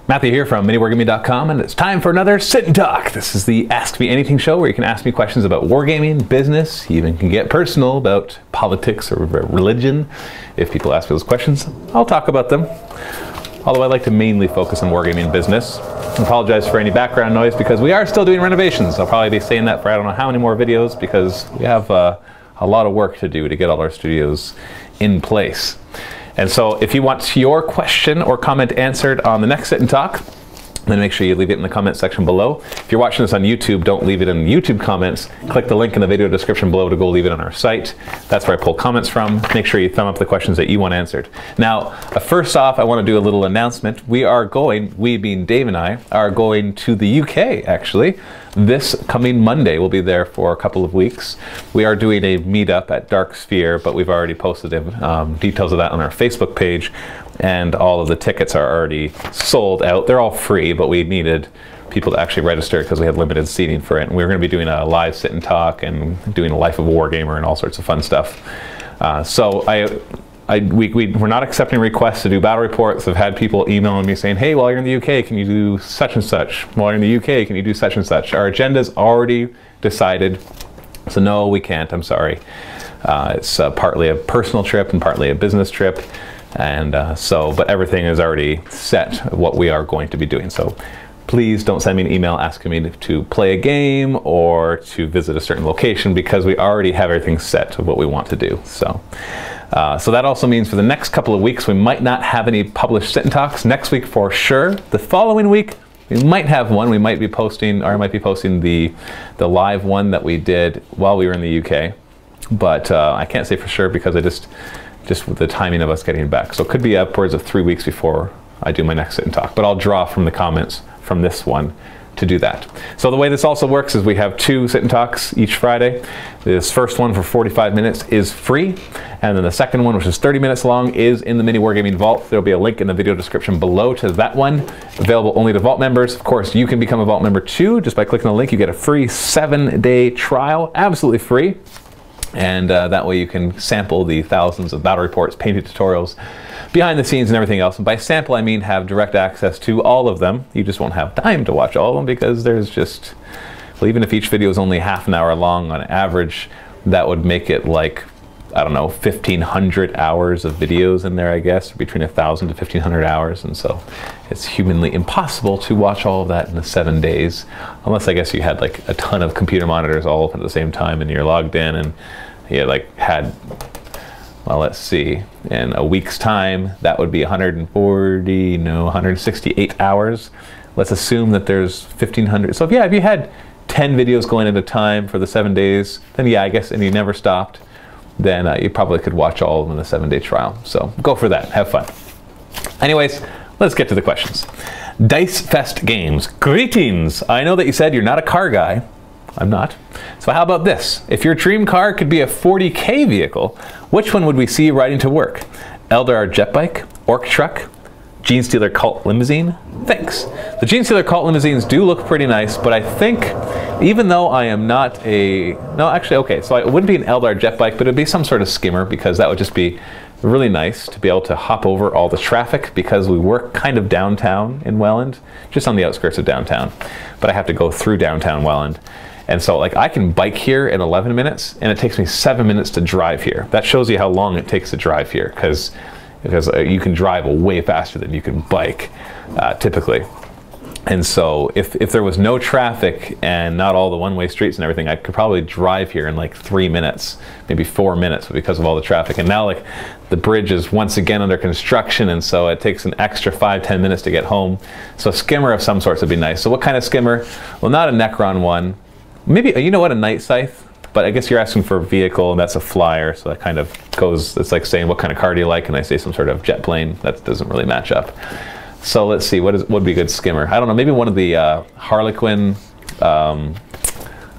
Matthew here from MiniWargaming.com, and it's time for another Sit and Talk. This is the Ask Me Anything show where you can ask me questions about wargaming, business, you even can get personal about politics or religion. If people ask me those questions, I'll talk about them. Although I like to mainly focus on wargaming and business. I apologize for any background noise because we are still doing renovations. I'll probably be saying that for I don't know how many more videos because we have a lot of work to do to get all our studios in place. And so if you want your question or comment answered on the next Sit and Talk, then make sure you leave it in the comment section below. If you're watching this on YouTube, don't leave it in YouTube comments. Click the link in the video description below to go leave it on our site. That's where I pull comments from. Make sure you thumb up the questions that you want answered. Now, first off, I want to do a little announcement. We being Dave and I, are going to the UK, actually. This coming Monday, we'll be there for a couple of weeks. We are doing a meetup at Dark Sphere, but we've already posted details of that on our Facebook page, and all of the tickets are already sold out. They're all free, but we needed people to actually register because we had limited seating for it. And we were going to be doing a live Sit and Talk and doing a Life of a Wargamer and all sorts of fun stuff. We're not accepting requests to do battle reports. I've had people emailing me saying, hey, while you're in the UK, can you do such and such? While you're in the UK, can you do such and such? Our agenda's already decided, so no, we can't, I'm sorry. It's partly a personal trip and partly a business trip. And but everything is already set of what we are going to be doing. So please don't send me an email asking me to play a game or to visit a certain location because we already have everything set of what we want to do. So that also means for the next couple of weeks, we might not have any published Sit and Talks. Next week for sure. The following week, we might have one. We might be posting, or I might be posting the live one that we did while we were in the UK. But I can't say for sure because I just with the timing of us getting back. So it could be upwards of 3 weeks before I do my next Sit and Talk. But I'll draw from the comments from this one to do that. So the way this also works is we have 2 Sit and Talks each Friday. This first one for 45 minutes is free, and then the second one, which is 30 minutes long, is in the Mini Wargaming Vault. There'll be a link in the video description below to that one, available only to Vault members. Of course, you can become a Vault member too. Just by clicking the link, you get a free 7-day trial, absolutely free. And that way you can sample the thousands of battle reports, painted tutorials, behind the scenes and everything else. And by sample, I mean have direct access to all of them. You just won't have time to watch all of them because there's just, well, even if each video is only half an hour long on average, that would make it like, I don't know, 1,500 hours of videos in there, I guess, between 1,000 to 1,500 hours. And so it's humanly impossible to watch all of that in the 7 days, unless I guess you had like a ton of computer monitors all open at the same time and you're logged in and you like had, well, let's see, in a week's time, that would be 168 hours. Let's assume that there's 1,500. So if you had 10 videos going at a time for the 7 days, then yeah, I guess, and you never stopped, then you probably could watch all of them in the 7-day trial. So go for that, have fun. Anyways, let's get to the questions. Dice Fest Games, greetings. I know that you said you're not a car guy. I'm not. So how about this? If your dream car could be a 40K vehicle, which one would we see riding to work? Eldar jet bike, orc truck, Genestealer cult limousine? Thanks. The Genestealer cult limousines do look pretty nice, but I think even though I am not okay, so it wouldn't be an Eldar jet bike, but it'd be some sort of skimmer because that would just be really nice to be able to hop over all the traffic because we work kind of downtown in Welland, just on the outskirts of downtown, but I have to go through downtown Welland. And so like I can bike here in 11 minutes and it takes me 7 minutes to drive here. That shows you how long it takes to drive here because you can drive way faster than you can bike typically. And so if there was no traffic and not all the one-way streets and everything, I could probably drive here in like 3 minutes, maybe 4 minutes because of all the traffic. And now like the bridge is once again under construction, and so it takes an extra 5-10 minutes to get home. So a skimmer of some sorts would be nice. So what kind of skimmer? Well, not a Necron one. Maybe, you know what, a Night Scythe? But I guess you're asking for a vehicle, and that's a flyer, so that kind of goes, it's like saying what kind of car do you like, and I say some sort of jet plane. That doesn't really match up. So let's see, what would be a good skimmer? I don't know, maybe one of the Harlequin, not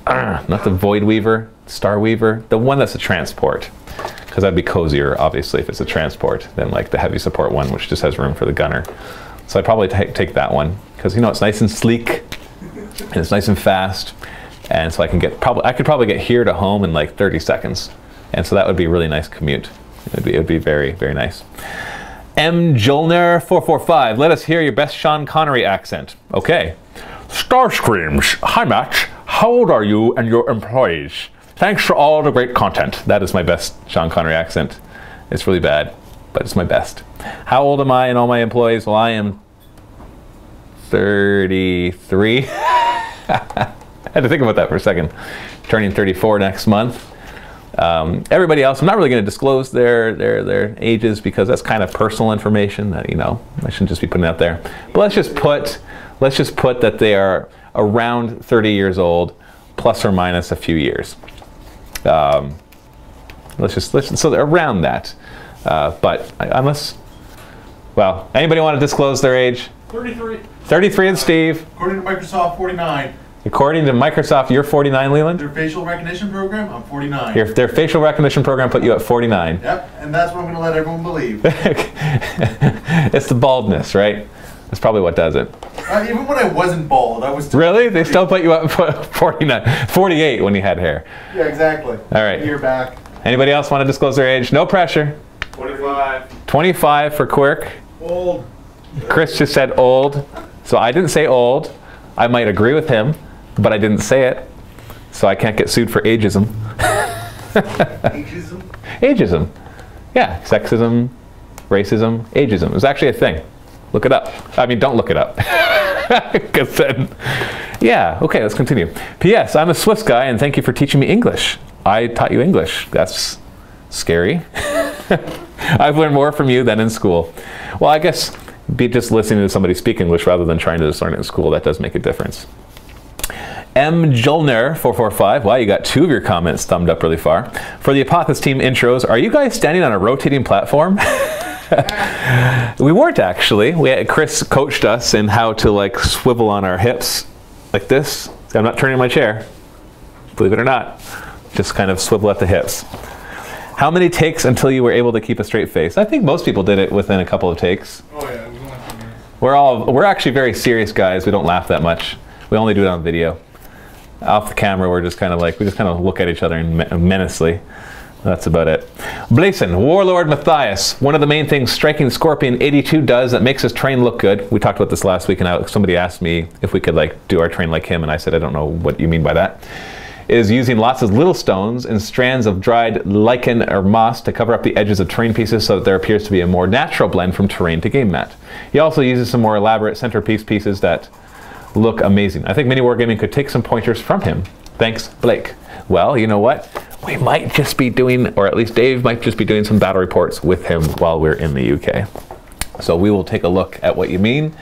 the Void Weaver, Star Weaver, the one that's a transport. Because that'd be cozier, obviously, if it's a transport, than like the heavy support one, which just has room for the gunner. So I'd probably take that one, because you know, it's nice and sleek, and it's nice and fast. And so I could probably get here to home in like 30 seconds. And so that would be a really nice commute. It would be very, very nice. M. Jolner 445. Let us hear your best Sean Connery accent. Okay. Starscreams. Hi, Matt. How old are you and your employees? Thanks for all the great content. That is my best Sean Connery accent. It's really bad, but it's my best. How old am I and all my employees? Well, I am 33. I had to think about that for a second. Turning 34 next month. Everybody else, I'm not really going to disclose their ages because that's kind of personal information that, you know, I shouldn't just be putting out there. But let's just put that they are around 30 years old, plus or minus a few years. So they're around that. But unless, well, anybody want to disclose their age? 33. 33 and Steve. According to Microsoft, 49. According to Microsoft, you're 49, Leland? Their facial recognition program, I'm 49. Their facial recognition program put you at 49. Yep, and that's what I'm going to let everyone believe. It's the baldness, right? That's probably what does it. Even when I wasn't bald, I was still... Really? They still put you at 49, 48 when you had hair. Yeah, exactly. All right. A year back. Anybody else want to disclose their age? No pressure. 25. 25 for Quirk. Old. Chris just said old. So I didn't say old. I might agree with him, but I didn't say it. So I can't get sued for ageism. Ageism? Ageism. Yeah, sexism, racism, ageism. It was actually a thing. Look it up. I mean, don't look it up. Because then, yeah, okay, let's continue. P.S. I'm a Swiss guy, and thank you for teaching me English. I taught you English. That's scary. I've learned more from you than in school. Well, I guess just listening to somebody speak English rather than trying to just learn it in school, that does make a difference. M. Jolner 445. Wow, you got 2 of your comments thumbed up really far. For the Apothis team intros, are you guys standing on a rotating platform? We weren't actually. Chris coached us in how to like swivel on our hips like this. See, I'm not turning my chair, believe it or not. Just kind of swivel at the hips. How many takes until you were able to keep a straight face? I think most people did it within a couple of takes. Oh yeah. We're actually very serious guys. We don't laugh that much. We only do it on video. Off the camera, we just kind of look at each other menacingly. That's about it. Blason, Warlord Matthias. One of the main things Striking Scorpion 82 does that makes his train look good. We talked about this last week, and somebody asked me if we could like do our train like him, and I said I don't know what you mean by that. Is using lots of little stones and strands of dried lichen or moss to cover up the edges of terrain pieces so that there appears to be a more natural blend from terrain to game mat. He also uses some more elaborate centerpiece pieces that look amazing. I think Mini Wargaming could take some pointers from him. Thanks, Blake. Well, you know what? We might just be doing, or at least Dave might just be doing some battle reports with him while we're in the UK. So we will take a look at what you mean,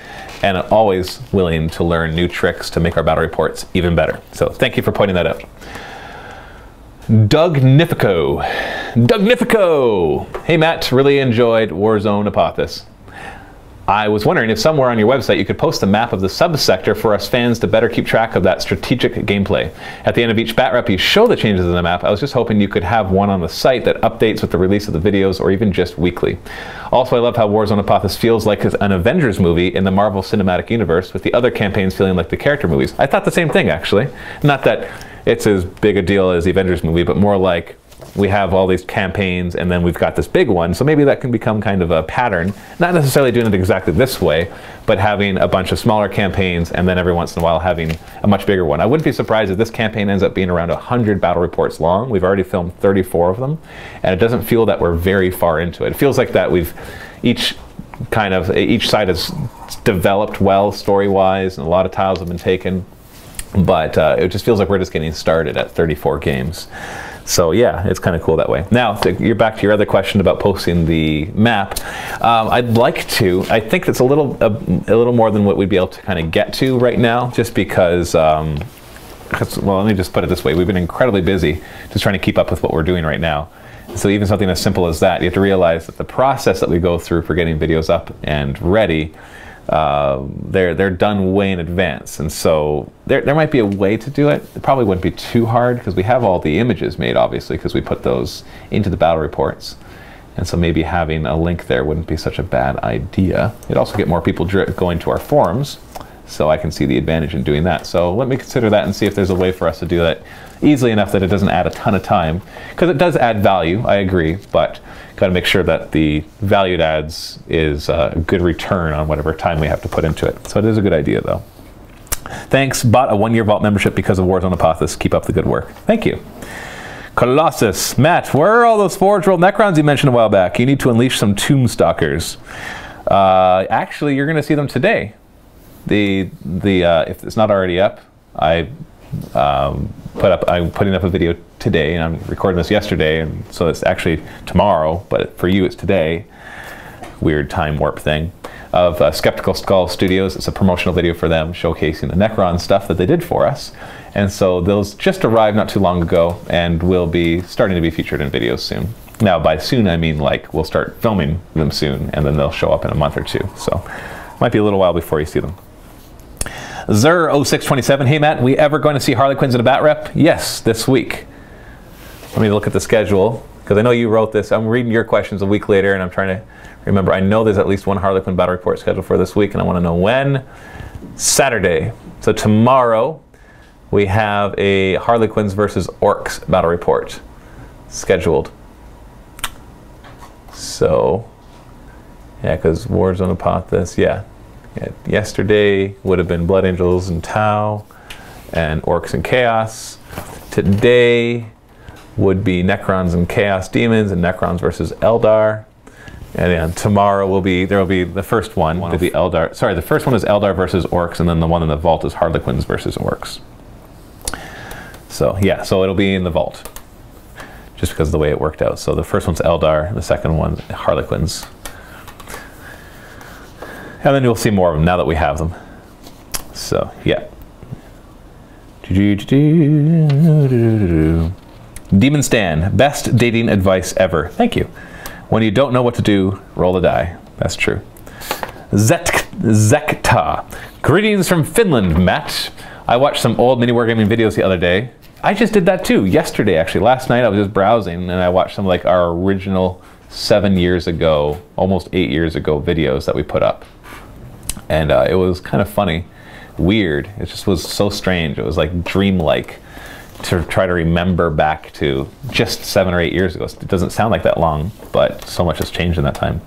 and always willing to learn new tricks to make our battle reports even better. So thank you for pointing that out. Doug Nifico. Hey Matt, really enjoyed Warzone Apothis. I was wondering if somewhere on your website you could post a map of the subsector for us fans to better keep track of that strategic gameplay. At the end of each bat rep you show the changes in the map. I was just hoping you could have one on the site that updates with the release of the videos or even just weekly. Also, I love how Warzone Apothis feels like an Avengers movie in the Marvel Cinematic Universe, with the other campaigns feeling like the character movies. I thought the same thing, actually. Not that it's as big a deal as the Avengers movie, but more like we have all these campaigns and then we've got this big one, so maybe that can become kind of a pattern. Not necessarily doing it exactly this way, but having a bunch of smaller campaigns and then every once in a while having a much bigger one. I wouldn't be surprised if this campaign ends up being around 100 battle reports long. We've already filmed 34 of them, and it doesn't feel that we're very far into it. It feels like that each side has developed well story-wise, and a lot of tiles have been taken, but it just feels like we're just getting started at 34 games. So yeah, it's kind of cool that way. Now, you're back to your other question about posting the map. I'd like to. I think it's a little more than what we'd be able to kind of get to right now, just because, well, let me just put it this way. We've been incredibly busy just trying to keep up with what we're doing right now. So even something as simple as that, you have to realize that the process that we go through for getting videos up and ready, they're done way in advance, and so there might be a way to do it. It probably wouldn't be too hard because we have all the images made, obviously, because we put those into the battle reports, and so maybe having a link there wouldn't be such a bad idea. It'd also get more people going to our forums, So I can see the advantage in doing that. So let me consider that and see if there's a way for us to do that easily enough that it doesn't add a ton of time. Because it does add value, I agree, but got to make sure that the value it adds is a good return on whatever time we have to put into it. So it is a good idea though. Thanks, bought a 1-year Vault membership because of Warzone Apothis. Keep up the good work. Thank you. Colossus, Matt, where are all those Forge World Necrons you mentioned a while back? You need to unleash some Tomb Stalkers. Actually, you're going to see them today. If it's not already up, I'm putting up a video today, and I'm recording this yesterday, and so it's actually tomorrow, but for you it's today. Weird time warp thing. Of Skeptical Skull Studios. It's a promotional video for them showcasing the Necron stuff that they did for us. And so those just arrived not too long ago and will be starting to be featured in videos soon. Now by soon I mean like we'll start filming them soon and then they'll show up in a month or two. So might be a little while before you see them. Zer0627, hey Matt, we ever going to see Harlequins in a bat rep? Yes, this week. Let me look at the schedule because I know you wrote this. I'm reading your questions a week later and I'm trying to remember. I know there's at least one Harlequin battle report scheduled for this week and I want to know when. Saturday. So tomorrow we have a Harlequins versus Orcs battle report scheduled. So, yeah, because Warzone Apothis, yeah. Yesterday would have been Blood Angels and Tau and Orcs and Chaos. Today would be Necrons and Chaos Demons and Necrons versus Eldar. And then tomorrow there will be the first one will be Eldar. Sorry, the first one is Eldar versus Orcs, and then the one in the Vault is Harlequins versus Orcs. So yeah, so it'll be in the Vault, just because of the way it worked out. So the first one's Eldar, the second one's Harlequins. And then you'll see more of them now that we have them. So yeah. Demon Stan, best dating advice ever. Thank you. When you don't know what to do, roll the die. That's true. Zekta. Greetings from Finland, Matt. I watched some old mini wargaming videos the other day. I just did that too, yesterday actually. Last night I was just browsing and I watched some like our original 7 years ago, almost 8 years ago videos that we put up. And it was kind of funny, weird. It just was so strange. It was like dreamlike to try to remember back to just 7 or 8 years ago. It doesn't sound like that long, but so much has changed in that time.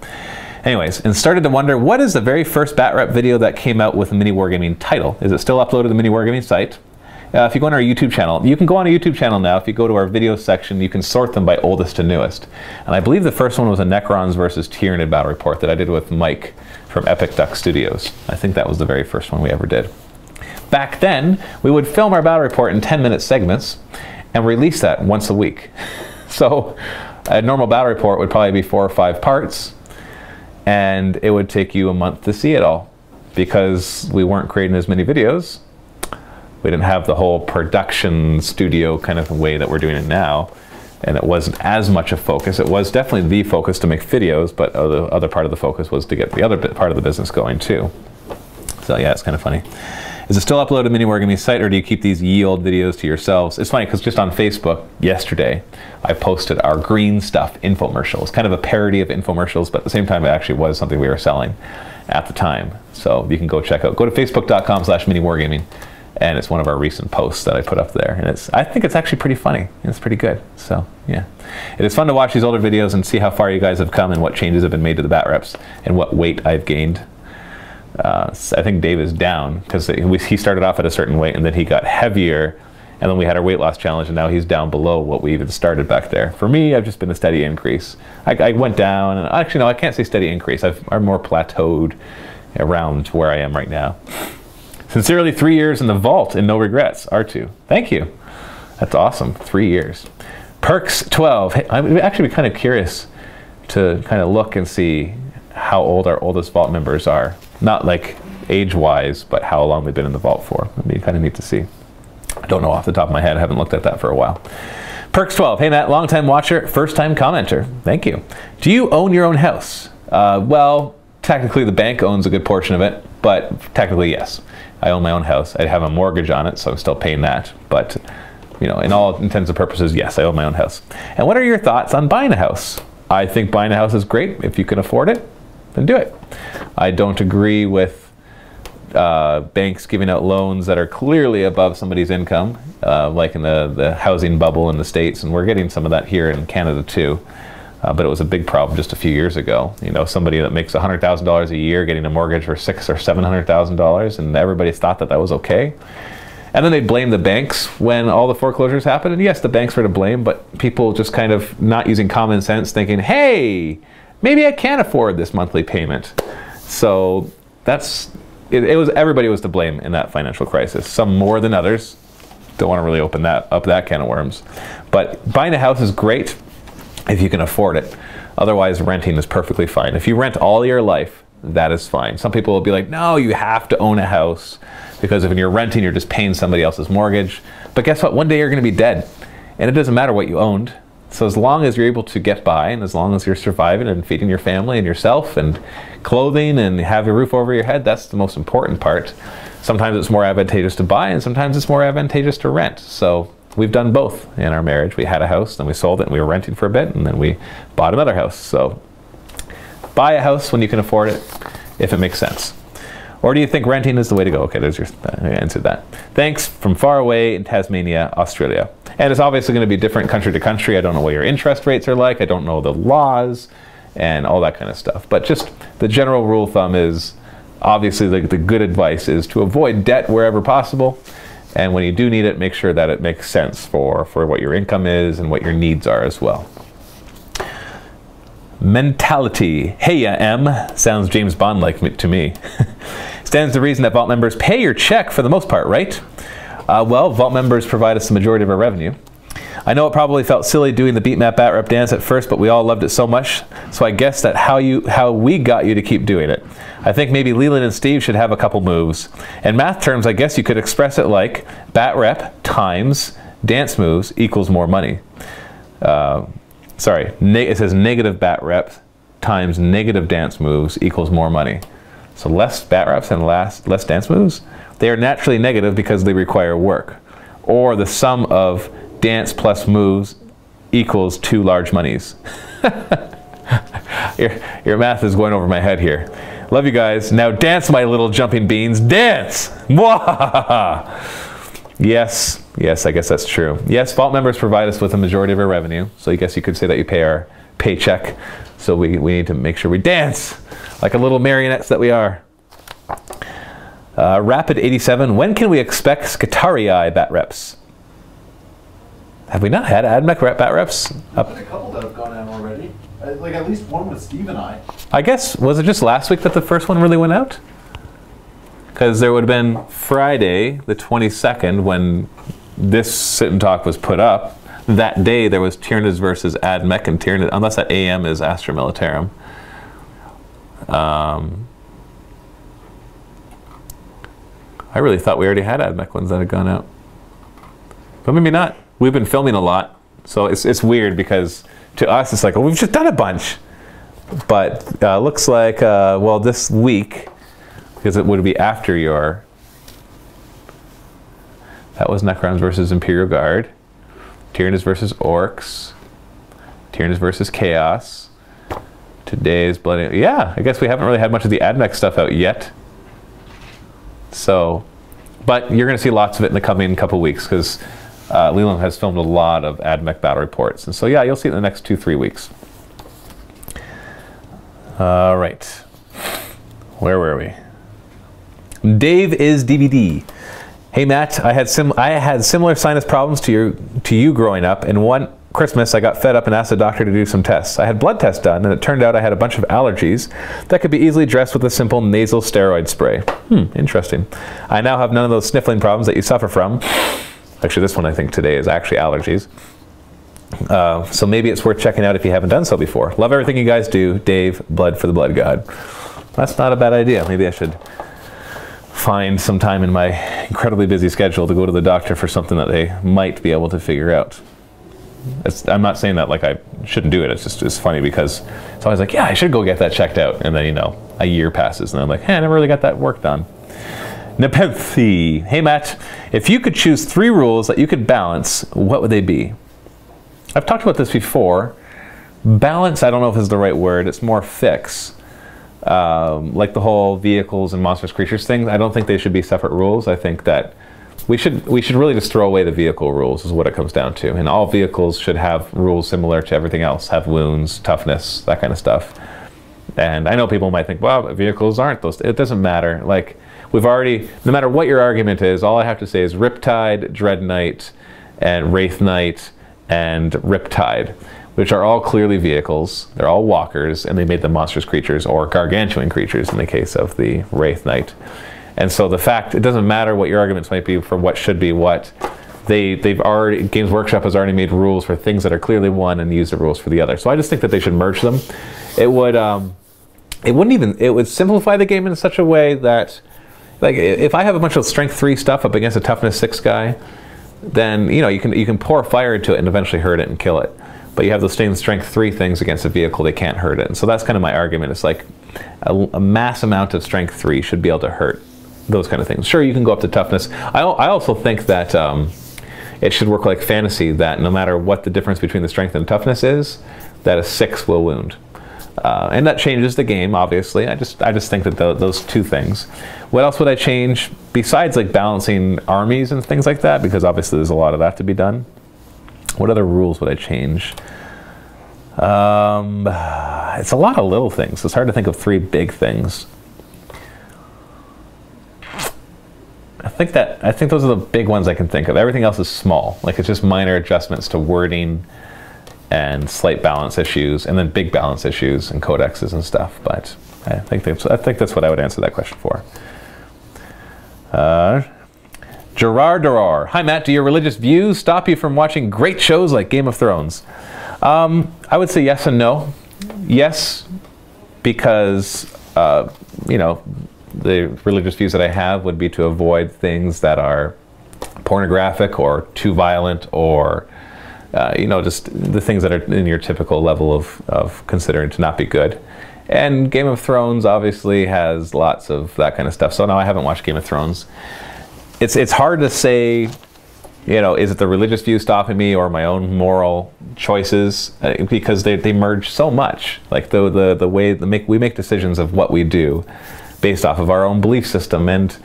Anyways, and started to wonder, what is the very first bat rep video that came out with a mini wargaming title? Is it still uploaded to the mini wargaming site? If you go on our YouTube channel, you can go on a YouTube channel now. If you go to our video section, you can sort them by oldest to newest. And I believe the first one was a Necrons versus Tyranid battle report that I did with Mike from Epic Duck Studios. I think that was the very first one we ever did. Back then, we would film our battle report in 10-minute segments and release that once a week. So a normal battle report would probably be 4 or 5 parts, and it would take you a month to see it all because we weren't creating as many videos. We didn't have the whole production studio kind of way that we're doing it now, and it wasn't as much a focus. It was definitely the focus to make videos, but the other part of the focus was to get the other part of the business going too. So yeah, it's kind of funny. Is it still uploaded to mini wargaming site, or do you keep these ye old videos to yourselves? It's funny because just on Facebook yesterday, I posted our green stuff infomercial. It's kind of a parody of infomercials, but at the same time, it actually was something we were selling at the time. So you can go check out. Go to facebook.com/miniwargaming, and it's one of our recent posts that I put up there. And I think it's actually pretty funny. It's pretty good. So yeah, it is fun to watch these older videos and see how far you guys have come and what changes have been made to the bat reps and what weight I've gained. I think Dave is down because he started off at a certain weight and then he got heavier, and then we had our weight loss challenge and now he's down below what we even started back there. For me, I've just been a steady increase. I went down, and actually no, I can't say steady increase. I'm more plateaued around where I am right now. Sincerely, 3 years in the vault and no regrets. R2, thank you. That's awesome, 3 years. Perks 12, hey, I'd actually be kind of curious to kind of look and see how old our oldest vault members are. Not like age-wise, but how long they've been in the vault for. It'd be kind of neat to see. I don't know off the top of my head. I haven't looked at that for a while. Perks 12, hey Matt, long-time watcher, first-time commenter. Thank you. Do you own your own house? Well, technically the bank owns a good portion of it, but technically yes. I own my own house. I have a mortgage on it, so I'm still paying that. But, you know, in all intents and purposes, yes, I own my own house. And what are your thoughts on buying a house? I think buying a house is great. If you can afford it, then do it. I don't agree with banks giving out loans that are clearly above somebody's income, like in the housing bubble in the States, and we're getting some of that here in Canada too. But it was a big problem just a few years ago. You know, somebody that makes $100,000 a year getting a mortgage for $600,000 or $700,000, and everybody thought that that was okay. And then they blame the banks when all the foreclosures happened. And yes, the banks were to blame, but people just kind of not using common sense, thinking, hey, maybe I can't afford this monthly payment. So that's it was everybody was to blame in that financial crisis. Some more than others. Don't want to really open that can of worms. But buying a house is great if you can afford it. Otherwise, renting is perfectly fine. If you rent all your life, that is fine. Some people will be like, no, you have to own a house, because if you're renting, you're just paying somebody else's mortgage. But guess what? One day you're going to be dead, and it doesn't matter what you owned. So as long as you're able to get by, and as long as you're surviving and feeding your family and yourself and clothing and have a roof over your head, that's the most important part. Sometimes it's more advantageous to buy, and sometimes it's more advantageous to rent. So we've done both in our marriage. We had a house, then we sold it, and we were renting for a bit, and then we bought another house. So buy a house when you can afford it, if it makes sense. Or do you think renting is the way to go? Okay, there's your, I answered that. Thanks from far away in Tasmania, Australia. And it's obviously going to be different country to country. I don't know what your interest rates are like. I don't know the laws and all that kind of stuff. But just the general rule of thumb is, obviously the good advice is to avoid debt wherever possible. And when you do need it, make sure that it makes sense for what your income is and what your needs are as well. Mentality. Hey, ya M. Sounds James Bond-like to me. Stands to reason that Vault members pay your check for the most part, right? Well, Vault members provide us the majority of our revenue. I know it probably felt silly doing the beat map bat rep dance at first, but we all loved it so much. So I guess that how we got you to keep doing it. I think maybe Leland and Steve should have a couple moves. In math terms, I guess you could express it like bat rep times dance moves equals more money. Sorry, it says negative bat reps times negative dance moves equals more money. So less bat reps and less dance moves, they are naturally negative because they require work. Or the sum of dance plus moves equals 2 large monies. Your math is going over my head here. Love you guys. Now dance, my little jumping beans. Dance! Mwahaha! Yes, I guess that's true. Yes, Vault members provide us with a majority of our revenue. So I guess you could say that you pay our paycheck. So we need to make sure we dance like a little marionettes that we are. Rapid 87, when can we expect Scatarii bat reps? Have we not had Ad Mech bat reps? There's been a couple that have gone out already. Like at least one with Steve and I. I guess, was it just last week that the first one really went out? Because there would have been Friday, the 22nd, when this sit and talk was put up. That day there was Tyrannus versus Ad Mech and Tyrannus, unless that AM is Astra Militarum. I really thought we already had Ad Mech ones that had gone out. But maybe not. We've been filming a lot, so it's weird because to us it's like, oh, we've just done a bunch. But looks like, well, this week, because it would be after your, that was Necrons versus Imperial Guard, Tyrannus versus Orcs, Tyrannus versus Chaos. Today's Bloody, yeah, I guess we haven't really had much of the Ad Mech stuff out yet. So, but you're going to see lots of it in the coming couple weeks because Leland has filmed a lot of Ad Mech battle reports. And so, yeah, you'll see it in the next 2-3 weeks. All right. Where were we? Dave is DVD. Hey, Matt, I had similar sinus problems to you growing up, and one Christmas I got fed up and asked the doctor to do some tests. I had blood tests done, and it turned out I had a bunch of allergies that could be easily addressed with a simple nasal steroid spray. Interesting. I now have none of those sniffling problems that you suffer from. Actually, this one I think today is actually allergies. So maybe it's worth checking out if you haven't done so before. Love everything you guys do. Dave, blood for the blood god. That's not a bad idea. Maybe I should find some time in my incredibly busy schedule to go to the doctor for something that they might be able to figure out. I'm not saying that like I shouldn't do it. It's funny because it's always like, yeah, I should go get that checked out. And then, you know, a year passes and I'm like, hey, I never really got that work done. Nepenthe. Hey, Matt, if you could choose 3 rules that you could balance, what would they be? I've talked about this before. Balance, I don't know if is the right word. It's more fix. like the whole vehicles and monstrous creatures thing, I don't think they should be separate rules. I think that we should really just throw away the vehicle rules is what it comes down to. And all vehicles should have rules similar to everything else, have wounds, toughness, that kind of stuff. And I know people might think, well, vehicles aren't those. It doesn't matter. Like, we've already, no matter what your argument is, all I have to say is Riptide, Dread Knight, and Wraith Knight, and Riptide, which are all clearly vehicles. They're all walkers, and they made them monstrous creatures, or gargantuan creatures in the case of the Wraith Knight. And so the fact, it doesn't matter what your arguments might be for what should be what, they've already, Games Workshop has already made rules for things that are clearly one and use the rules for the other. So I just think that they should merge them. It would, it would simplify the game in such a way that, like, if I have a bunch of strength 3 stuff up against a toughness 6 guy, then, you know, you can pour fire into it and eventually hurt it and kill it. But you have those same strength 3 things against a vehicle, they can't hurt it. And so that's kind of my argument. It's like a mass amount of strength 3 should be able to hurt those kind of things. Sure, you can go up to toughness. I also think that it should work like fantasy, that no matter what the difference between the strength and toughness is, that a 6 will wound. And that changes the game, obviously. I just think that those 2 things. What else would I change besides like balancing armies and things like that? Because obviously there's a lot of that to be done. What other rules would I change? It's a lot of little things. It's hard to think of 3 big things. I think those are the big ones I can think of. Everything else is small. Like, it's just minor adjustments to wording and slight balance issues, and then big balance issues and codexes and stuff. But I think that's what I would answer that question for. Gerard Durar. Hi Matt, do your religious views stop you from watching great shows like Game of Thrones? I would say yes and no. Yes, because you know, the religious views that I have would be to avoid things that are pornographic or too violent, or you know, just the things that are in your typical level of considering to not be good. And Game of Thrones obviously has lots of that kind of stuff. So no, I haven't watched Game of Thrones. It's hard to say, you know, is it the religious view stopping me or my own moral choices? Because they merge so much. Like the way we make decisions of what we do based off of our own belief system. And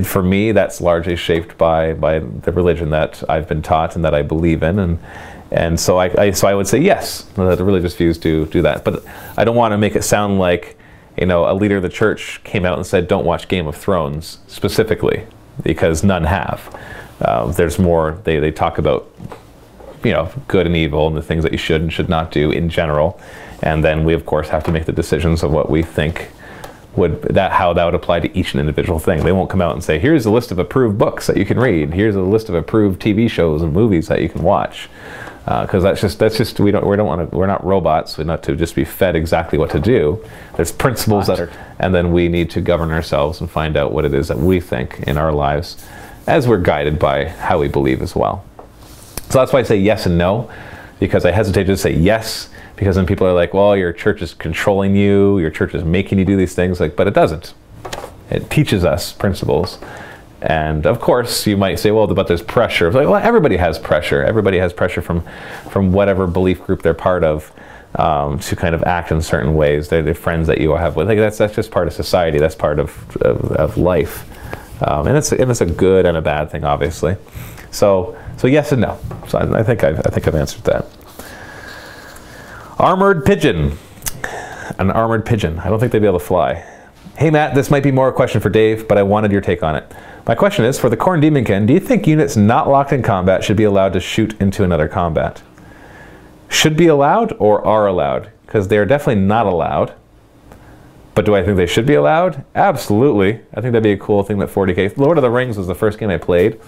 for me, that's largely shaped by the religion that I've been taught and that I believe in. And so I would say yes, the religious views do that. But I don't want to make it sound like, you know, a leader of the church came out and said, don't watch Game of Thrones specifically, because none have. There's more, they talk about, you know, good and evil and the things that you should and should not do in general. And then we, of course, have to make the decisions of what we think how that would apply to each individual thing. They won't come out and say, here's a list of approved books that you can read. Here's a list of approved TV shows and movies that you can watch. Because that's just we're not robots. We're not to just be fed exactly what to do. There's principles and then we need to govern ourselves and find out what it is that we think in our lives, as we're guided by how we believe as well. So that's why I say yes and no, because I hesitate to say yes, because then people are like, well, your church is controlling you, your church is making you do these things. Like, but it doesn't. It teaches us principles. And of course, you might say, well, but there's pressure. It's like, well, everybody has pressure. Everybody has pressure from whatever belief group they're part of to kind of act in certain ways. They're friends that you have with. Like, that's just part of society. That's part of life. And it's a good and a bad thing, obviously. So yes and no. So I think I've answered that. Armored pigeon. An armored pigeon. I don't think they'd be able to fly. Hey Matt, this might be more a question for Dave, but I wanted your take on it. My question is, for the Khorne Demonkin, do you think units not locked in combat should be allowed to shoot into another combat? Should be allowed or are allowed? Because they're definitely not allowed. But do I think they should be allowed? Absolutely. I think that'd be a cool thing that 40K... Lord of the Rings was the first game I played.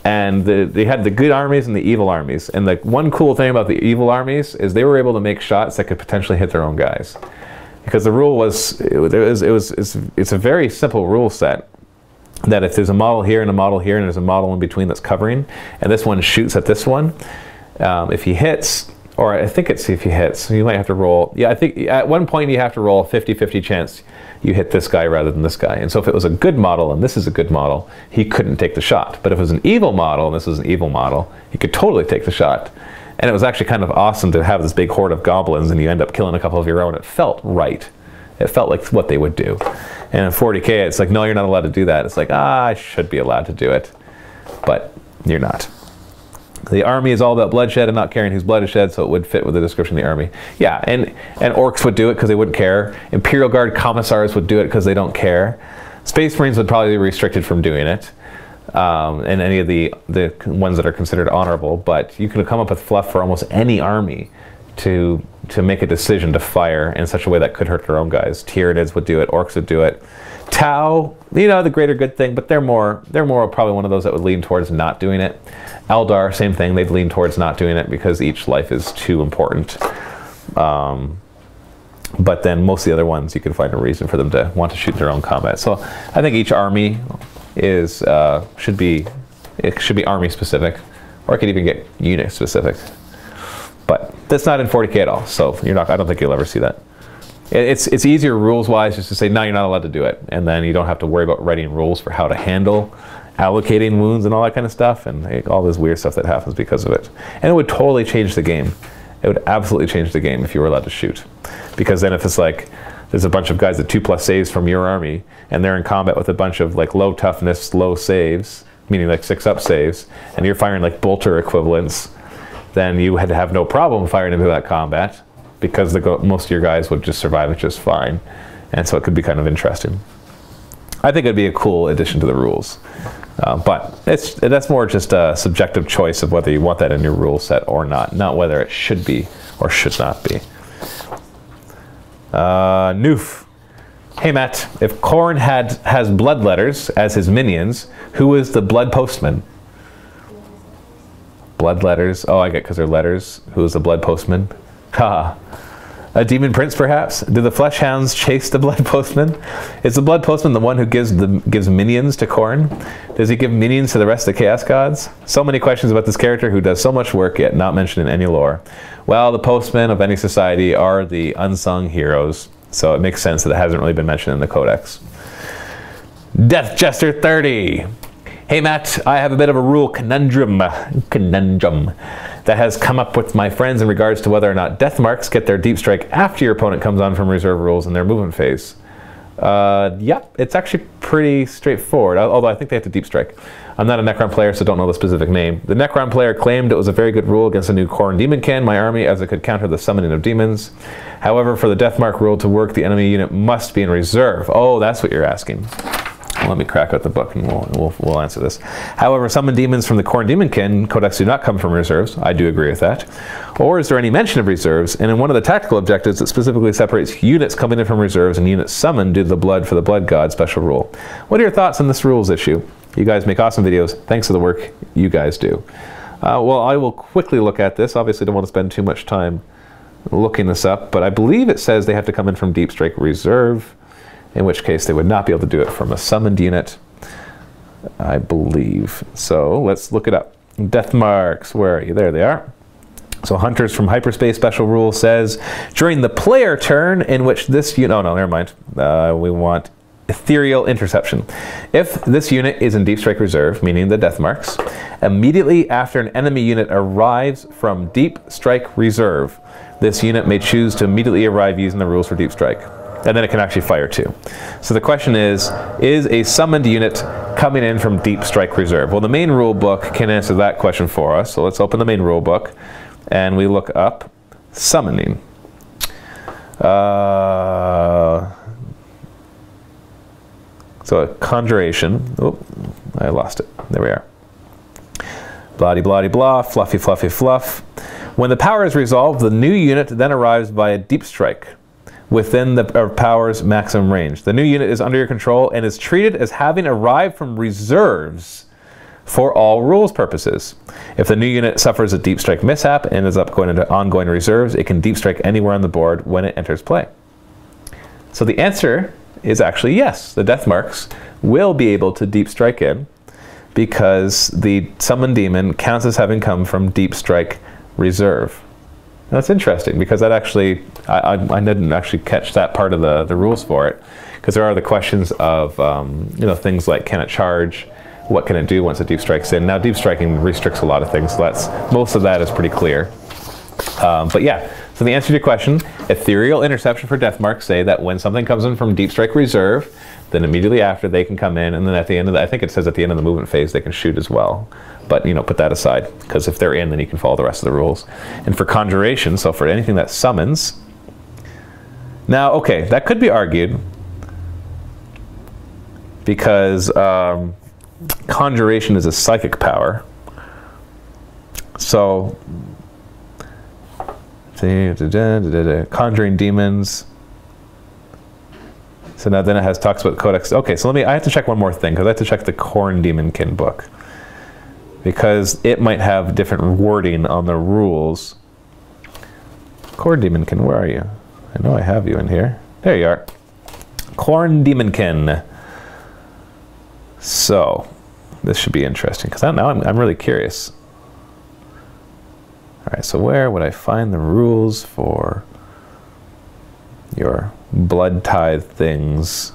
And they had the good armies and the evil armies. And the one cool thing about the evil armies is they were able to make shots that could potentially hit their own guys. Because the rule was, it's a very simple rule set. That if there's a model here and a model here and there's a model in between that's covering, and this one shoots at this one, if he hits, or I think it's if he hits, you might have to roll, yeah, I think at one point you have to roll a 50-50 chance you hit this guy rather than this guy. And so if it was a good model and this is a good model, he couldn't take the shot. But if it was an evil model and this was an evil model, he could totally take the shot. And it was actually kind of awesome to have this big horde of goblins and you end up killing a couple of your own. It felt right. It felt like what they would do. And in 40K, it's like, no, you're not allowed to do that. It's like, I should be allowed to do it, but you're not. The army is all about bloodshed and not caring whose blood is shed, so it would fit with the description of the army. Yeah, and orcs would do it because they wouldn't care. Imperial Guard commissars would do it because they don't care. Space Marines would probably be restricted from doing it, and any of the ones that are considered honorable. But you could come up with fluff for almost any army to make a decision to fire in such a way that could hurt their own guys. Tyranids would do it. Orcs would do it. Tau, you know, the greater good thing, but they're more probably one of those that would lean towards not doing it. Eldar, same thing, they'd lean towards not doing it because each life is too important. But then most of the other ones, you can find a reason for them to want to shoot their own combat. So I think each army is should be army specific, or it could even get unit specific. But that's not in 40K at all, so I don't think you'll ever see that. It's easier rules-wise just to say, no, you're not allowed to do it. And then you don't have to worry about writing rules for how to handle allocating wounds and all that kind of stuff, and all this weird stuff that happens because of it. And it would totally change the game. It would absolutely change the game if you were allowed to shoot. Because then if it's like, there's a bunch of guys that 2+ saves from your army, and they're in combat with a bunch of like low toughness, low saves, meaning like 6-up saves, and you're firing like bolter equivalents, then you had to have no problem firing into that combat, because most of your guys would just survive it just fine. And so it could be kind of interesting. I think it'd be a cool addition to the rules. But that's more just a subjective choice of whether you want that in your rule set or not whether it should be or should not be. Noof. Hey Matt, if Khorne has blood letters as his minions, who is the blood postman? Blood letters. Oh, I get because they're letters. Who is the blood postman? Ha. A demon prince, perhaps? Do the flesh hounds chase the blood postman? Is the blood postman the one who gives minions to Khorne? Does he give minions to the rest of the chaos gods? So many questions about this character who does so much work yet not mentioned in any lore. Well, the postmen of any society are the unsung heroes, so it makes sense that it hasn't really been mentioned in the codex. Death Jester 30. Hey Matt, I have a bit of a rule conundrum that has come up with my friends in regards to whether or not death marks get their deep strike after your opponent comes on from reserve rules in their movement phase. Yeah, it's actually pretty straightforward, although I think they have to deep strike. I'm not a Necron player, so don't know the specific name. The Necron player claimed it was a very good rule against a new Khorne Demonkin in my army, as it could counter the summoning of demons. However, for the death mark rule to work, the enemy unit must be in reserve. Oh, that's what you're asking. Let me crack out the book and we'll answer this. However, summoned demons from the Khorne Demonkin codex do not come from reserves. I do agree with that. Or is there any mention of reserves? And in one of the tactical objectives, it specifically separates units coming in from reserves and units summoned due to the blood for the blood god special rule. What are your thoughts on this rules issue? You guys make awesome videos. Thanks for the work you guys do. Well, I will quickly look at this. Obviously, don't want to spend too much time looking this up, but I believe it says they have to come in from Deep Strike Reserve, in which case they would not be able to do it from a summoned unit, I believe. So let's look it up. Death marks, where are you? There they are. So Hunters from Hyperspace special rule says, during the player turn in which this unit, oh no, never mind. We want ethereal interception. If this unit is in Deep Strike Reserve, meaning the death marks, immediately after an enemy unit arrives from Deep Strike Reserve, this unit may choose to immediately arrive using the rules for Deep Strike. And then it can actually fire too. So the question is a summoned unit coming in from Deep Strike Reserve? Well, the main rule book can answer that question for us. So let's open the main rule book and we look up summoning. So a conjuration. Oh, I lost it. There we are. Blah blah blah, fluffy fluffy fluff. When the power is resolved, the new unit then arrives via Deep Strike within the power's maximum range. The new unit is under your control and is treated as having arrived from reserves for all rules purposes. If the new unit suffers a deep strike mishap and is up going into ongoing reserves, it can deep strike anywhere on the board when it enters play. So the answer is actually yes. The death marks will be able to deep strike in because the summoned demon counts as having come from Deep Strike Reserve. That's interesting because that actually, I didn't actually catch that part of the rules for it, because there are the questions of you know, things like can it charge, what can it do once it deep strikes in. Now deep striking restricts a lot of things, so most of that is pretty clear. But yeah, So the answer to your question, ethereal interception for death marks say that when something comes in from Deep Strike Reserve, then immediately after they can come in, and then at the end of the, I think it says at the end of the movement phase they can shoot as well. But you know, put that aside, because if they're in, then you can follow the rest of the rules. And for conjuration, so for anything that summons, now okay, that could be argued because conjuration is a psychic power. So conjuring demons. So now then it talks about codex. Okay, so I have to check one more thing, because I have to check the Corn Demonkin book, because it might have different wording on the rules. Corn Demonkin, where are you? I know I have you in here. There you are. Corn Demonkin. So this should be interesting, because now I'm really curious. All right, so where would I find the rules for your blood tithe things?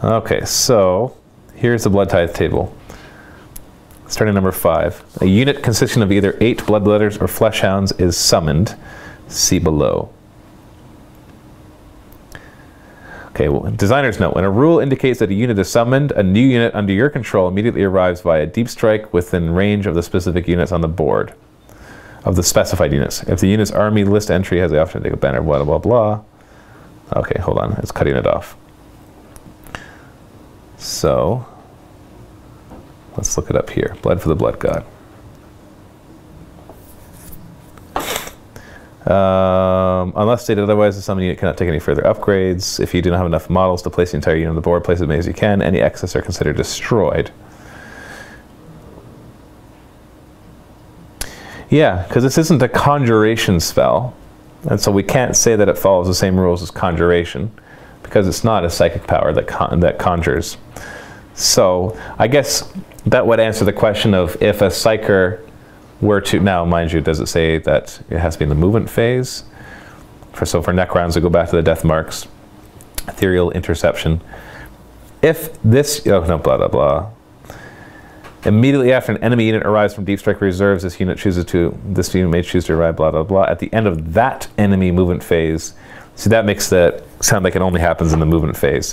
Okay, so here's the blood tithe table. Starting number 5. A unit consisting of either 8 bloodletters or flesh hounds is summoned. See below. Okay, well, designer's note. When a rule indicates that a unit is summoned, a new unit under your control immediately arrives via deep strike within range of the specific units on the board, of the specified units. If the unit's army list entry has the option to take a banner, blah, blah, blah. Okay, hold on. It's cutting it off. So, let's look it up here. Blood for the Blood God. Unless stated otherwise, the summon unit cannot take any further upgrades. If you do not have enough models to place the entire unit on the board, place as many as you can. Any excess are considered destroyed. Yeah, because this isn't a conjuration spell, and so we can't say that it follows the same rules as conjuration, because it's not a psychic power that conjures. So I guess that would answer the question of if a psyker were to, now mind you, does it say that it has to be in the movement phase? So for Necrons, we go back to the death marks, ethereal interception. If this, oh no, blah, blah, blah. Immediately after an enemy unit arrives from Deep Strike Reserves, this unit may choose to arrive, blah, blah, blah. At the end of that enemy movement phase, see, that makes that sound like it only happens in the movement phase.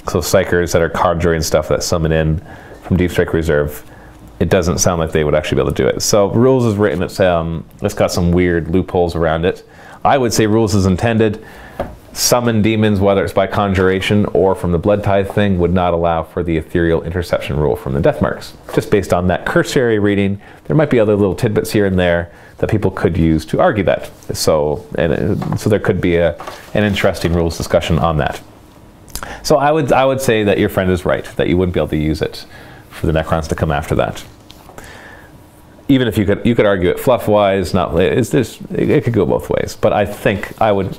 So psychers that are conjuring stuff that summon in from Deep Strike Reserve, it doesn't sound like they would actually be able to do it. So rules is written, it's got some weird loopholes around it. I would say rules is intended. Summon demons, whether it's by conjuration or from the blood tithe thing, would not allow for the ethereal interception rule from the death marks. Just based on that cursory reading, there might be other little tidbits here and there that people could use to argue that. So there could be an interesting rules discussion on that. So I would say that your friend is right, that you wouldn't be able to use it for the Necrons to come after that. Even if you could argue it fluff-wise, it could go both ways. But I think I would,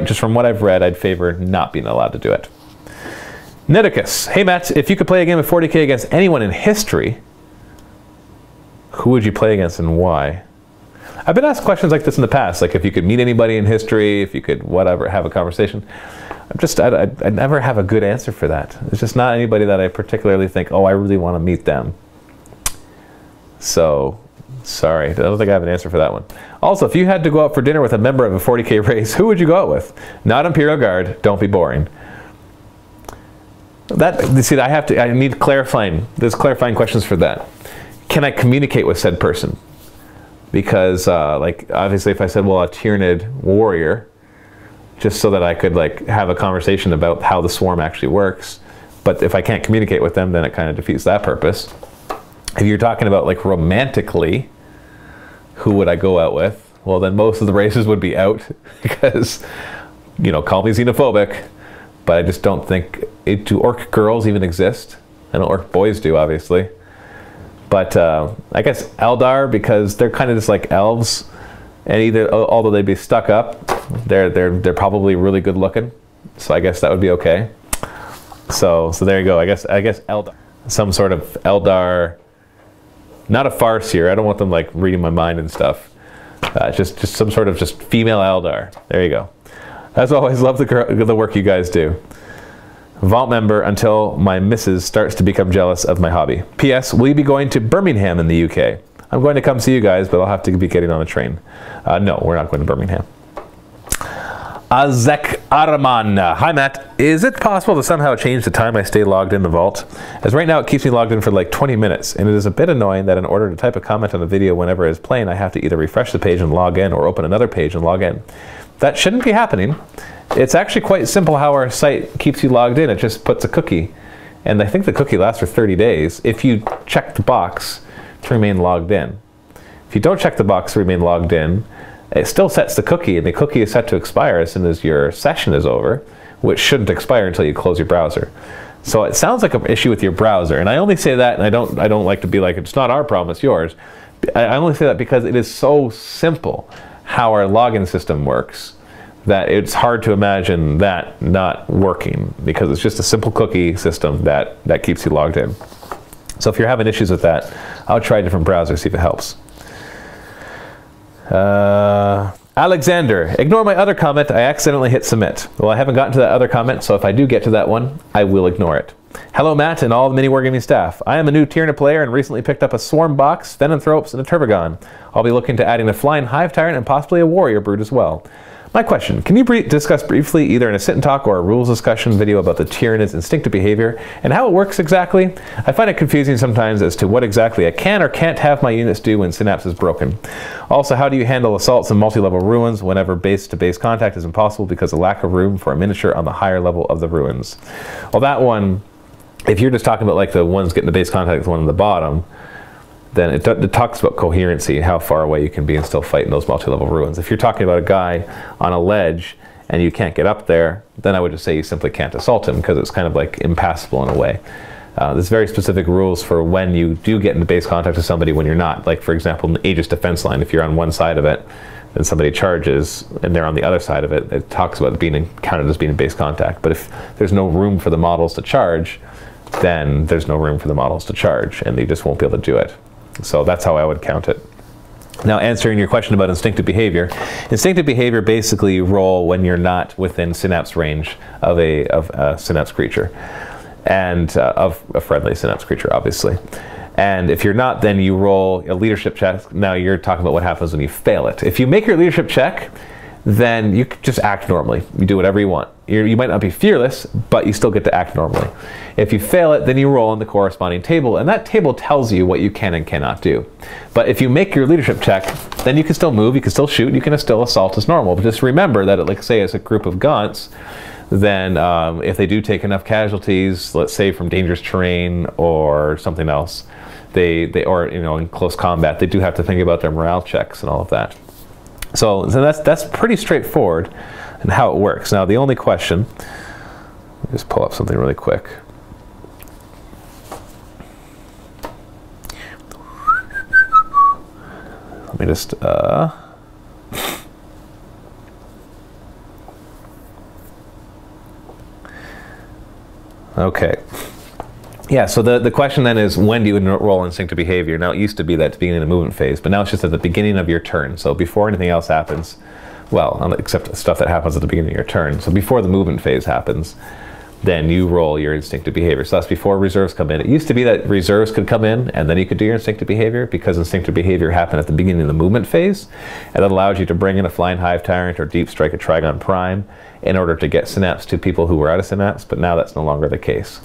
just from what I've read, I'd favor not being allowed to do it. Nidicus, hey Matt, if you could play a game of 40k against anyone in history, who would you play against and why? I've been asked questions like this in the past, like if you could meet anybody in history, if you could whatever, have a conversation. I never have a good answer for that. It's just not anybody that I particularly think, oh, I really want to meet them. So, sorry, I don't think I have an answer for that one. Also, if you had to go out for dinner with a member of a 40k race, who would you go out with? Not Imperial Guard, don't be boring. See, I need clarifying, there's clarifying questions for that. Can I communicate with said person? Because, like, obviously if I said, well, a Tyranid warrior, just so that I could, like, have a conversation about how the swarm actually works. But if I can't communicate with them, then it kind of defeats that purpose. If you're talking about, like, romantically, who would I go out with? Well, then most of the races would be out because, you know, call me xenophobic, but I just don't think, do orc girls even exist? I know orc boys do, obviously. But I guess Eldar, because they're kind of just like elves, and although they'd be stuck up, they're probably really good looking. So I guess that would be okay. So there you go. I guess Eldar, some sort of Eldar, not a Farseer. I don't want them like reading my mind and stuff. Just some sort of just female Eldar. There you go. As always, love the work you guys do. Vault member until my missus starts to become jealous of my hobby. P.S. Will you be going to Birmingham in the UK? I'm going to come see you guys, but I'll have to be getting on a train. No, we're not going to Birmingham. Azek Araman. Hi, Matt. Is it possible to somehow change the time I stay logged in the vault? As right now it keeps me logged in for like 20 minutes, and it is a bit annoying that in order to type a comment on a video whenever it is playing, I have to either refresh the page and log in or open another page and log in. That shouldn't be happening. It's actually quite simple how our site keeps you logged in. It just puts a cookie, and I think the cookie lasts for 30 days if you check the box to remain logged in. If you don't check the box to remain logged in, it still sets the cookie, and the cookie is set to expire as soon as your session is over, which shouldn't expire until you close your browser. So it sounds like an issue with your browser, and I only say that, and I don't like to be like, it's not our problem, it's yours. I only say that because it is so simple how our login system works that it's hard to imagine that not working, because it's just a simple cookie system that keeps you logged in. So if you're having issues with that, I'll try a different browser, see if it helps. Alexander, ignore my other comment. I accidentally hit submit. Well, I haven't gotten to that other comment, so if I do get to that one, I will ignore it. Hello, Matt, and all the mini Wargaming staff. I am a new Tyranid player and recently picked up a Swarm box, Venanthropes, and a Turbogon. I'll be looking to adding a Flying Hive Tyrant and possibly a Warrior Brood as well. My question, can you discuss briefly, either in a sit and talk or a rules discussion video, about the Tyranid's instinctive behavior and how it works exactly? I find it confusing sometimes as to what exactly I can or can't have my units do when Synapse is broken. Also, how do you handle assaults and multi-level ruins whenever base-to-base contact is impossible because of lack of room for a miniature on the higher level of the ruins? Well, that one, if you're just talking about like the ones getting the base contact with the one on the bottom, then it talks about coherency, how far away you can be and still fight in those multi-level ruins. If you're talking about a guy on a ledge and you can't get up there, then I would just say you simply can't assault him because it's kind of like impassable in a way. There's very specific rules for when you do get into base contact with somebody when you're not. Like, for example, in the Aegis defense line, if you're on one side of it and somebody charges and they're on the other side of it, it talks about being counted as being in base contact. But if there's no room for the models to charge, then there's no room for the models to charge and they just won't be able to do it. So that's how I would count it. Now, answering your question about instinctive behavior. Instinctive behavior basically you roll when you're not within Synapse range of a Synapse creature, and of a friendly Synapse creature, obviously. And if you're not, then you roll a leadership check. Now you're talking about what happens when you fail it. If you make your leadership check, then you just act normally. You do whatever you want. You might not be fearless, but you still get to act normally. If you fail it, then you roll on the corresponding table, and that table tells you what you can and cannot do. But if you make your leadership check, then you can still move, you can still shoot, you can still assault as normal. But just remember that, like say it's a group of Gaunts, then if they do take enough casualties, let's say from dangerous terrain or something else, or in close combat, they do have to think about their morale checks and all of that. So that's pretty straightforward and how it works. Now the only question, let me just pull up something really quick. Let me just okay. Yeah, so the question then is, when do you roll instinctive behavior? Now, it used to be that at the beginning of the movement phase, but now it's just at the beginning of your turn. So before anything else happens, well, except stuff that happens at the beginning of your turn. So before the movement phase happens, then you roll your instinctive behavior. So that's before reserves come in. It used to be that reserves could come in and then you could do your instinctive behavior, because instinctive behavior happened at the beginning of the movement phase, and that allowed you to bring in a Flying Hive Tyrant or Deep Strike a Trigon Prime in order to get Synapse to people who were out of Synapse, but now that's no longer the case.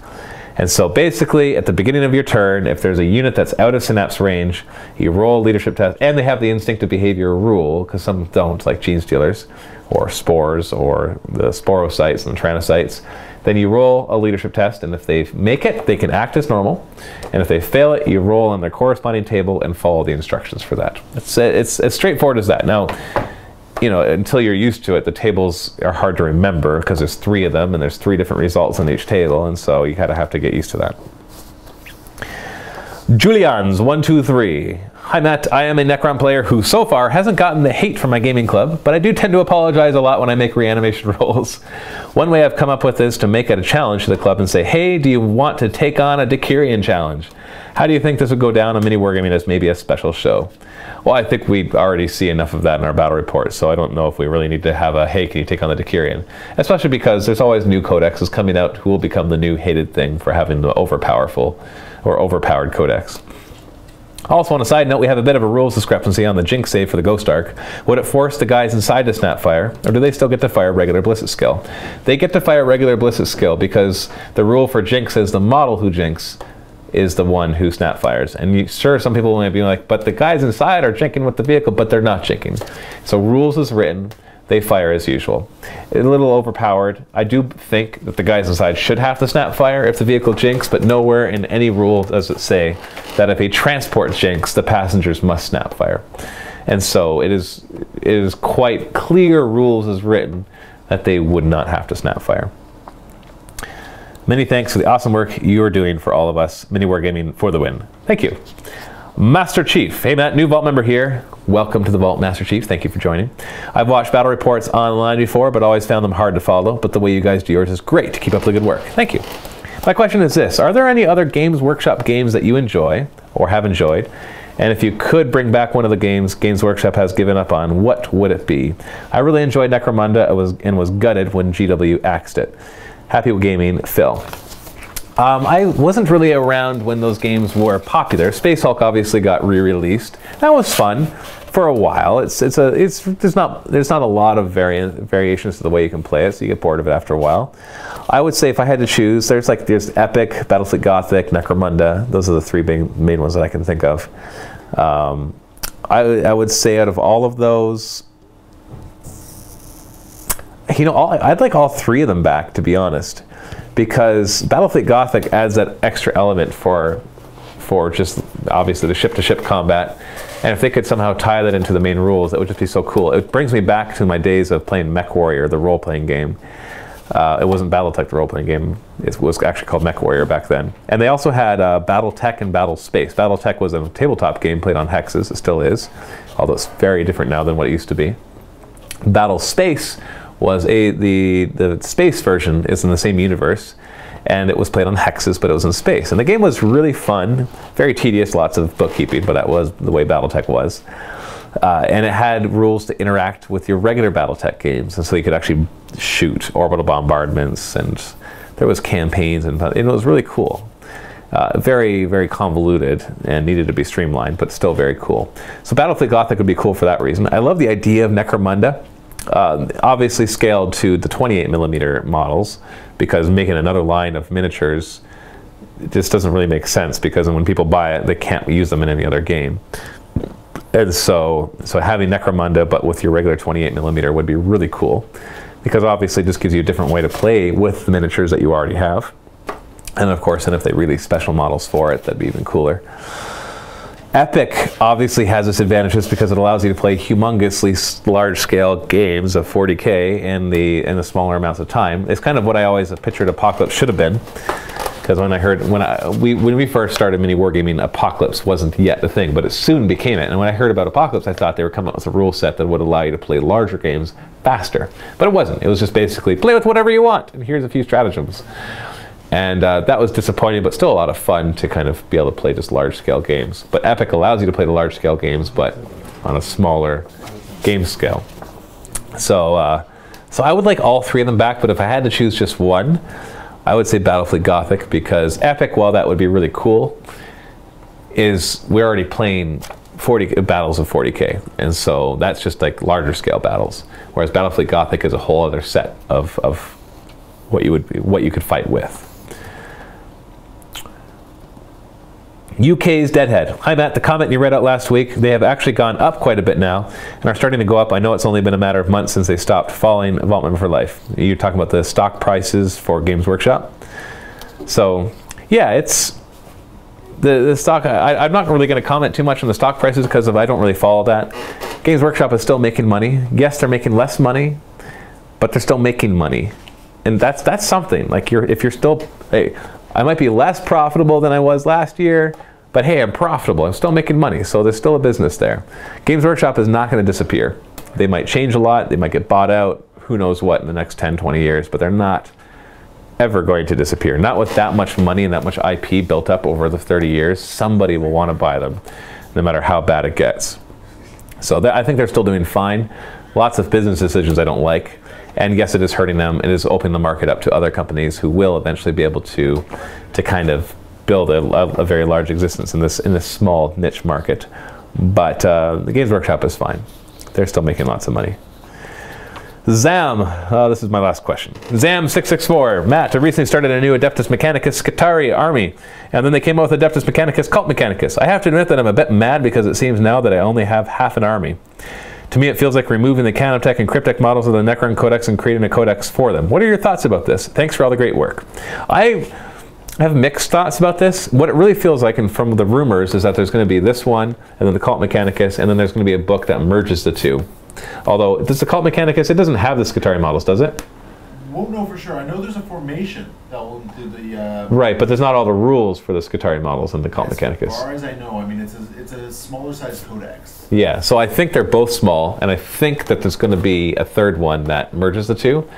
And so basically, at the beginning of your turn, if there's a unit that's out of Synapse range, you roll a leadership test, and they have the instinctive behavior rule, because some don't, like Gene Stealers, or Spores, or the Sporocytes and the Tyrannocytes. Then you roll a leadership test, and if they make it, they can act as normal. And if they fail it, you roll on their corresponding table and follow the instructions for that. It's as straightforward as that. Now, until you're used to it, the tables are hard to remember because there's 3 of them and there's 3 different results on each table, and so you kind of have to get used to that. Julians123. Hi Matt, I am a Necron player who so far hasn't gotten the hate from my gaming club, but I do tend to apologize a lot when I make reanimation rolls. One way I've come up with is to make it a challenge to the club and say, hey, do you want to take on a Dakirian challenge? How do you think this would go down on Mini Wargaming as maybe a special show? Well, I think we already see enough of that in our battle report, so I don't know if we really need to have a, hey, can you take on the Decurion? Especially because there's always new codexes coming out who will become the new hated thing for having the overpowered codex. Also, on a side note, we have a bit of a rules discrepancy on the Jinx save for the Ghost Ark. Would it force the guys inside to snap fire, or do they still get to fire regular Bliss at skill? They get to fire regular Bliss at skill because the rule for Jinx is the model who Jinx is the one who snap fires. And sure, some people might be like, but the guys inside are jinking with the vehicle, but they're not jinking. So rules is written, they fire as usual. A little overpowered. I do think that the guys inside should have to snap fire if the vehicle jinks, but nowhere in any rule does it say that if a transport jinks, the passengers must snap fire. And so it is quite clear rules is written that they would not have to snap fire. Many thanks for the awesome work you are doing for all of us. Mini Wargaming for the win. Thank you. Master Chief. Hey Matt, new Vault member here. Welcome to the Vault, Master Chief. Thank you for joining. I've watched battle reports online before, but always found them hard to follow. But the way you guys do yours is great. Keep up the good work. Thank you. My question is this. Are there any other Games Workshop games that you enjoy or have enjoyed? And if you could bring back one of the games Games Workshop has given up on, what would it be? I really enjoyed Necromunda and was gutted when GW axed it. Happy gaming, Phil. I wasn't really around when those games were popular. Space Hulk obviously got re-released. That was fun for a while. There's not a lot of variations to the way you can play it, so you get bored of it after a while. I would say if I had to choose, there's Epic, Battlefleet Gothic, Necromunda. Those are the three main ones that I can think of. I would say out of all of those, you know, I'd like all three of them back, to be honest, because Battlefleet Gothic adds that extra element for just obviously the ship-to-ship combat, and if they could somehow tie that into the main rules, that would just be so cool. It brings me back to my days of playing Mech Warrior, the role-playing game. It wasn't Battletech, the role-playing game. It was actually called Mech Warrior back then. And they also had Battletech and Battle Space. Battletech was a tabletop game played on hexes. It still is, although it's very different now than what it used to be. Battle Space was the space version is in the same universe, and it was played on hexes, but it was in space. And the game was really fun, very tedious, lots of bookkeeping, but that was the way Battletech was. And it had rules to interact with your regular Battletech games, and so you could actually shoot orbital bombardments, and there was campaigns, and it was really cool. Very, very convoluted and needed to be streamlined, but still very cool. So Battlefleet Gothic would be cool for that reason. I love the idea of Necromunda. Obviously scaled to the 28mm models, because making another line of miniatures just doesn't really make sense, because when people buy it, they can't use them in any other game. And so having Necromunda but with your regular 28mm would be really cool, because obviously it just gives you a different way to play with the miniatures that you already have. And of course, and if they release special models for it, that'd be even cooler. Epic obviously has its advantages because it allows you to play humongously large-scale games of 40K in the smaller amounts of time. It's kind of what I always pictured Apocalypse should have been, because when we first started Mini Wargaming, Apocalypse wasn't yet the thing, but it soon became it. And when I heard about Apocalypse, I thought they were coming up with a rule set that would allow you to play larger games faster. But it wasn't. It was just basically play with whatever you want, and here's a few stratagems. And that was disappointing, but still a lot of fun to kind of be able to play just large-scale games. But Epic allows you to play the large-scale games, but on a smaller game scale. So I would like all three of them back, but if I had to choose just one, I would say Battlefleet Gothic, because Epic, while that would be really cool, we're already playing 40 battles of 40K, and so that's just like larger-scale battles. Whereas Battlefleet Gothic is a whole other set of what you could fight with. UK's Deadhead. Hi Matt, the comment you read out last week, they have actually gone up quite a bit now and are starting to go up. I know it's only been a matter of months since they stopped falling. Vault member for life. You're talking about the stock prices for Games Workshop. So yeah, it's the stock. I'm not really going to comment too much on the stock prices because I don't really follow that. Games Workshop is still making money. Yes, they're making less money, but they're still making money. And that's something. Like if you're still, hey, I might be less profitable than I was last year, but hey, I'm profitable. I'm still making money, so there's still a business there. Games Workshop is not going to disappear. They might change a lot. They might get bought out. Who knows what in the next 10, 20 years, but they're not ever going to disappear. Not with that much money and that much IP built up over the 30 years. Somebody will want to buy them, no matter how bad it gets. So I think they're still doing fine. Lots of business decisions I don't like. And yes, it is hurting them. It is opening the market up to other companies who will eventually be able to kind of build a very large existence in this small niche market. But the Games Workshop is fine. They're still making lots of money. Zam, this is my last question. Zam664, Matt, I recently started a new Adeptus Mechanicus Skitarii army, and then they came out with Adeptus Mechanicus Cult Mechanicus. I have to admit that I'm a bit mad because it seems now that I only have half an army. To me, it feels like removing the Canotech and Cryptek models of the Necron Codex and creating a codex for them. What are your thoughts about this? Thanks for all the great work. I have mixed thoughts about this. What it really feels like, and from the rumors, is that there's going to be this one, and then the Cult Mechanicus, and then there's going to be a book that merges the two. Although, does the Cult Mechanicus, it doesn't have the Skitarii models, does it? Won't know for sure. I know there's a formation that will do the... Right, but there's not all the rules for the Skitarii models in the Cult Mechanicus. As far as I know, I mean, it's a smaller size codex. Yeah, so I think they're both small, and I think that there's going to be a third one that merges the two.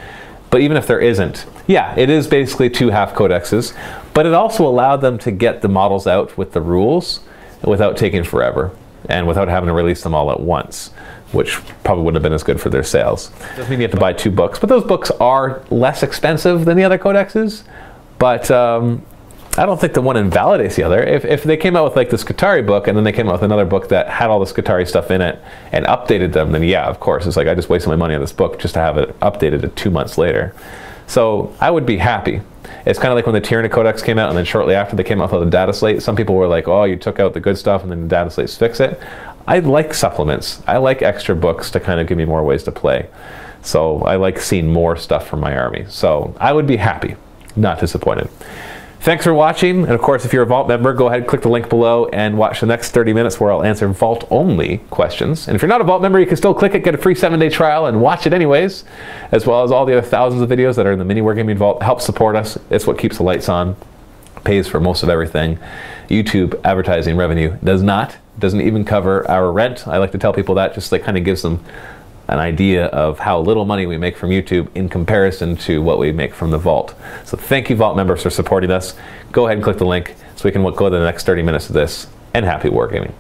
But even if there isn't, yeah, it is basically 2 half codexes, but it also allowed them to get the models out with the rules without taking forever, and without having to release them all at once, which probably wouldn't have been as good for their sales. Doesn't mean you have to buy 2 books, but those books are less expensive than the other codexes. But I don't think the one invalidates the other. If they came out with like the Skitarii book and then they came out with another book that had all the Skitarii stuff in it and updated them, then yeah, of course. It's like I just wasted my money on this book just to have it updated 2 months later. So I would be happy. It's kind of like when the Tyranny Codex came out and then shortly after they came out with the data slate. Some people were like, oh, you took out the good stuff and then the data slates fix it. I like supplements. I like extra books to kind of give me more ways to play. So I like seeing more stuff from my army. So I would be happy, not disappointed. Thanks for watching, and of course if you're a Vault member, go ahead and click the link below and watch the next 30 minutes where I'll answer Vault-only questions. And if you're not a Vault member, you can still click it, get a free 7-day trial, and watch it anyways, as well as all the other thousands of videos that are in the Mini Wargaming Vault. Help support us. It's what keeps the lights on, pays for most of everything. YouTube advertising revenue doesn't even cover our rent. I like to tell people that, just like kind of gives them an idea of how little money we make from YouTube in comparison to what we make from the Vault. So thank you, Vault members, for supporting us. Go ahead and click the link so we can go to the next 30 minutes of this, and happy wargaming.